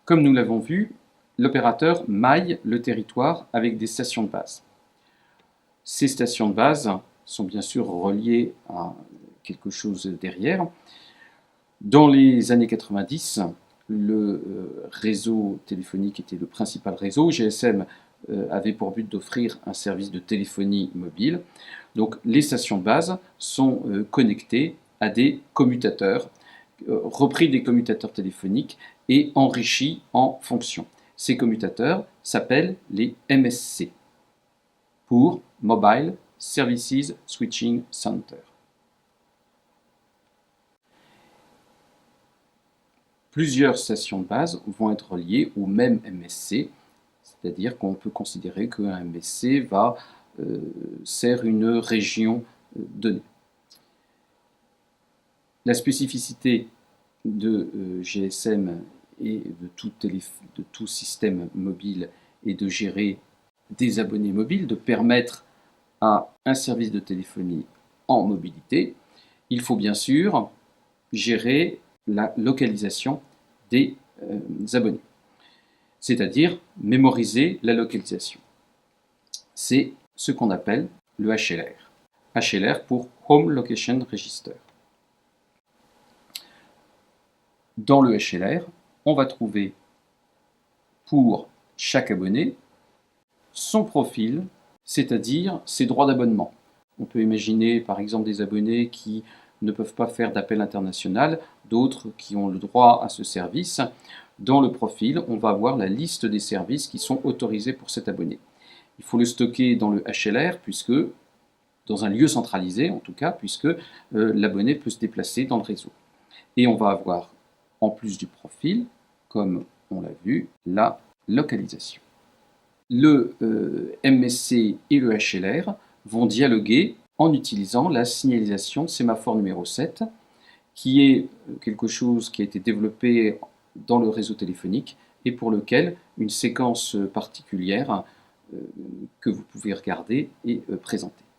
Comme nous l'avons vu, l'opérateur maille le territoire avec des stations de base. Ces stations de base sont bien sûr reliées à quelque chose derrière. Dans les années 90, le réseau téléphonique était le principal réseau. GSM avait pour but d'offrir un service de téléphonie mobile. Donc les stations de base sont connectées à des commutateurs, repris des commutateurs téléphoniques et enrichis en fonctions. Ces commutateurs s'appellent les MSC, pour Mobile Services Switching Center. Plusieurs stations de base vont être reliées au même MSC, c'est-à-dire qu'on peut considérer qu'un MSC sert une région donnée. La spécificité de GSM et de tout système mobile est de gérer des abonnés mobiles, de permettre à un service de téléphonie en mobilité. Il faut bien sûr gérer la localisation des abonnés, c'est-à-dire mémoriser la localisation. C'est ce qu'on appelle le HLR. HLR pour Home Location Register. Dans le HLR, on va trouver pour chaque abonné son profil, c'est-à-dire ses droits d'abonnement. On peut imaginer par exemple des abonnés qui ne peuvent pas faire d'appel international, d'autres qui ont le droit à ce service. Dans le profil, on va avoir la liste des services qui sont autorisés pour cet abonné. Il faut le stocker dans le HLR, puisque, dans un lieu centralisé en tout cas, puisque l'abonné peut se déplacer dans le réseau. Et on va avoir, en plus du profil, comme on l'a vu, la localisation. Le MSC et le HLR vont dialoguer en utilisant la signalisation de sémaphore numéro 7, qui est quelque chose qui a été développé dans le réseau téléphonique et pour lequel une séquence particulière que vous pouvez regarder est présentée.